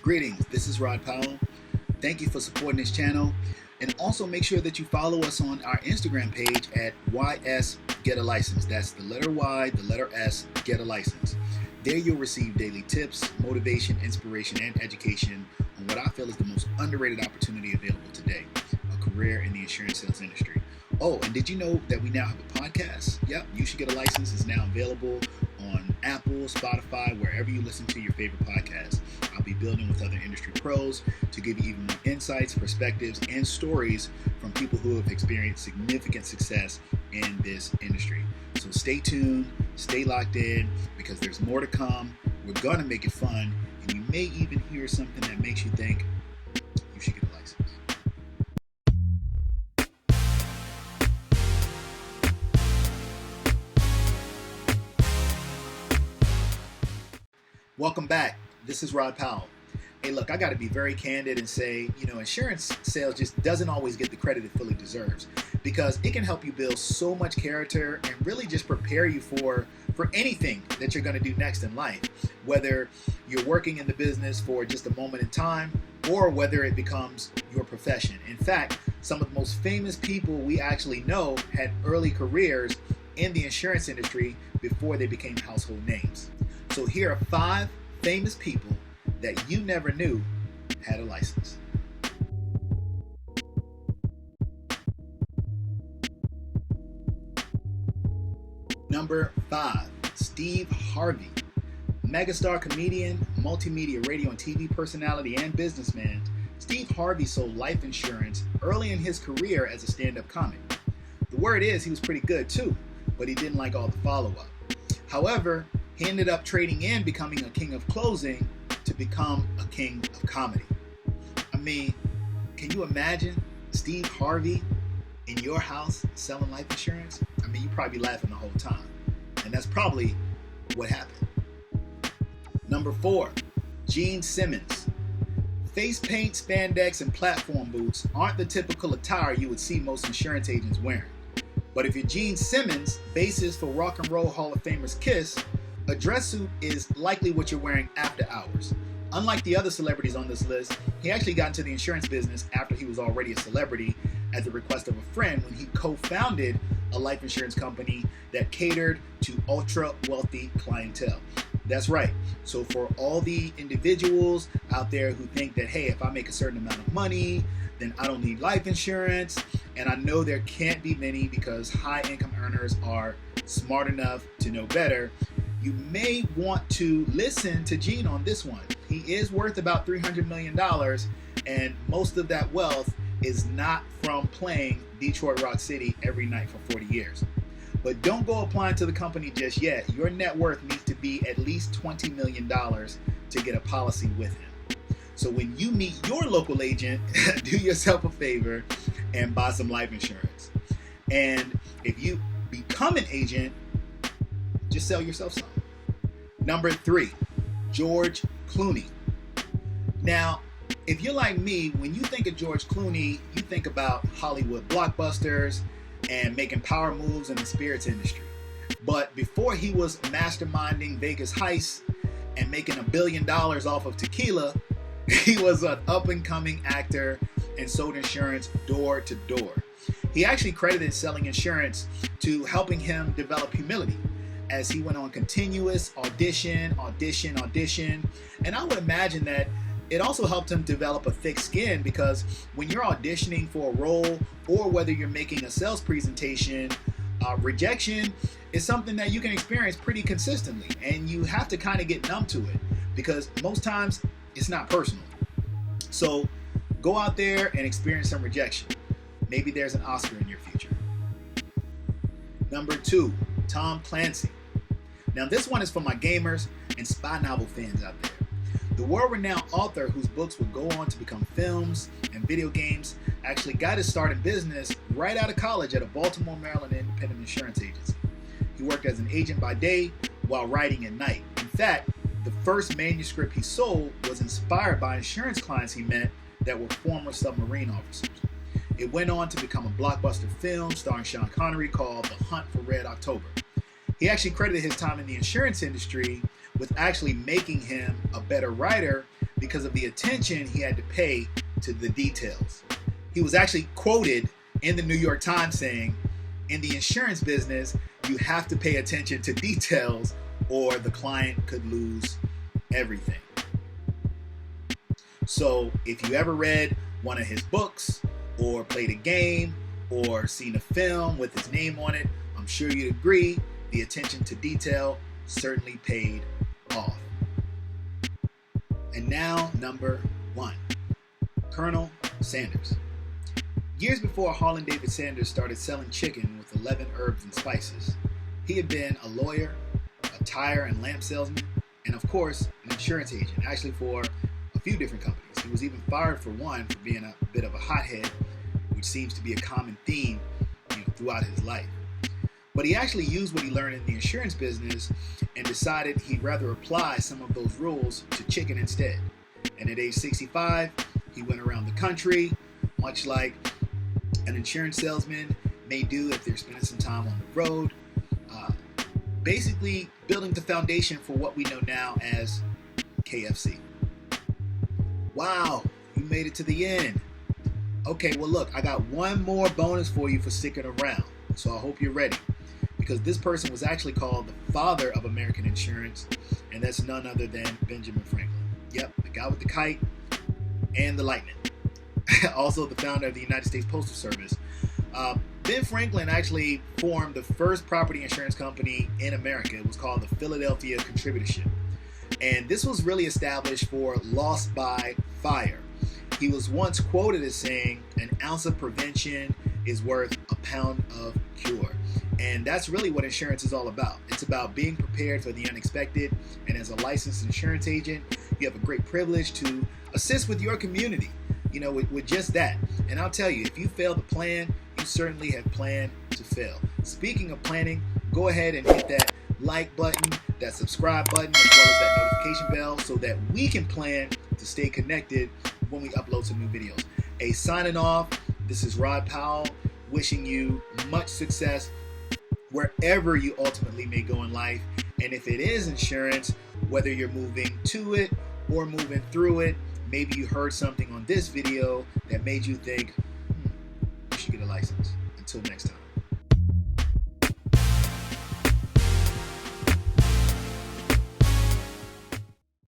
Greetings, this is Rod Powell. Thank you for supporting this channel, and also make sure that you follow us on our Instagram page at YS Get a License. That's the letter Y, the letter S, Get a License. There you'll receive daily tips, motivation, inspiration, and education on what I feel is the most underrated opportunity available today, a career in the insurance sales industry. Oh, and did you know that we now have a podcast? Yep, You Should Get a License is now available on Apple, Spotify, wherever you listen to your favorite podcasts. I'll be building with other industry pros to give you even more insights, perspectives, and stories from people who have experienced significant success in this industry. So stay tuned, stay locked in, because there's more to come. We're going to make it fun, and you may even hear something that makes you think you should get a license. Welcome back. This is Rod Powell. Hey, look, I got to be very candid and say, insurance sales just doesn't always get the credit it fully deserves, because it can help you build so much character and really just prepare you for anything that you're going to do next in life, whether you're working in the business for just a moment in time or whether it becomes your profession. In fact, some of the most famous people we actually know had early careers in the insurance industry before they became household names. So here are 5 famous people that you never knew had a license. Number 5, Steve Harvey. Megastar comedian, multimedia radio and TV personality, and businessman, Steve Harvey sold life insurance early in his career as a stand-up comic. The word is he was pretty good too, but he didn't like all the follow-up. However, he ended up trading in becoming a king of closing to become a king of comedy. I mean, can you imagine Steve Harvey in your house selling life insurance? I mean, you'd probably be laughing the whole time. And that's probably what happened. Number 4, Gene Simmons. Face paint, spandex, and platform boots aren't the typical attire you would see most insurance agents wearing. But if you're Gene Simmons, bassist for Rock and Roll Hall of Famers Kiss, a dress suit is likely what you're wearing after hours. Unlike the other celebrities on this list, he actually got into the insurance business after he was already a celebrity at the request of a friend when he co-founded a life insurance company that catered to ultra-wealthy clientele. That's right. So for all the individuals out there who think that, hey, if I make a certain amount of money, then I don't need life insurance, and I know there can't be many because high-income earners are smart enough to know better, you may want to listen to Gene on this one. He is worth about $300 million, and most of that wealth is not from playing Detroit Rock City every night for 40 years. But don't go applying to the company just yet. Your net worth needs to be at least $20 million to get a policy with him. So when you meet your local agent, do yourself a favor and buy some life insurance. And if you become an agent, just sell yourself some. Number 3, George Clooney. Now, if you're like me, when you think of George Clooney, you think about Hollywood blockbusters and making power moves in the spirits industry. But before he was masterminding Vegas heists and making $1 billion off of tequila, he was an up-and-coming actor and sold insurance door to door. He actually credited selling insurance to helping him develop humility, as he went on continuous audition. And I would imagine that it also helped him develop a thick skin, because when you're auditioning for a role or whether you're making a sales presentation, rejection is something that you can experience pretty consistently, and you have to kind of get numb to it because most times it's not personal. So go out there and experience some rejection. Maybe there's an Oscar in your future. Number 2, Tom Clancy. Now this one is for my gamers and spy novel fans out there. The world-renowned author whose books would go on to become films and video games actually got his start in business right out of college at a Baltimore, Maryland independent insurance agency. He worked as an agent by day while writing at night. In fact, the first manuscript he sold was inspired by insurance clients he met that were former submarine officers. It went on to become a blockbuster film starring Sean Connery called The Hunt for Red October. He actually credited his time in the insurance industry with actually making him a better writer because of the attention he had to pay to the details. He was actually quoted in the New York Times saying, "In the insurance business, you have to pay attention to details or the client could lose everything." So if you ever read one of his books or played a game or seen a film with his name on it, I'm sure you'd agree the attention to detail certainly paid off. And now, number 1, Colonel Sanders. Years before Harlan David Sanders started selling chicken with 11 herbs and spices, he had been a lawyer, a tire and lamp salesman, and of course, an insurance agent, actually for a few different companies. He was even fired for one for being a bit of a hothead, which seems to be a common theme throughout his life. But he actually used what he learned in the insurance business and decided he'd rather apply some of those rules to chicken instead. And at age 65, he went around the country, much like an insurance salesman may do if they're spending some time on the road, basically building the foundation for what we know now as KFC. Wow, you made it to the end. Okay, well look, I got one more bonus for you for sticking around, so I hope you're ready. Because this person was actually called the father of American insurance, and that's none other than Benjamin Franklin. Yep, the guy with the kite and the lightning. Also the founder of the United States Postal Service. Ben Franklin actually formed the first property insurance company in America. It was called the Philadelphia Contributorship. And this was really established for loss by fire. He was once quoted as saying, "An ounce of prevention is worth a pound of cure." And that's really what insurance is all about. It's about being prepared for the unexpected. And as a licensed insurance agent, you have a great privilege to assist with your community, with just that. And I'll tell you, if you fail to plan, you certainly have planned to fail. Speaking of planning, go ahead and hit that like button, that subscribe button, as well as that notification bell so that we can plan to stay connected when we upload some new videos. Signing off, this is Rod Powell, wishing you much success wherever you ultimately may go in life. And if it is insurance, whether you're moving to it or moving through it, maybe you heard something on this video that made you think, you should get a license. Until next time.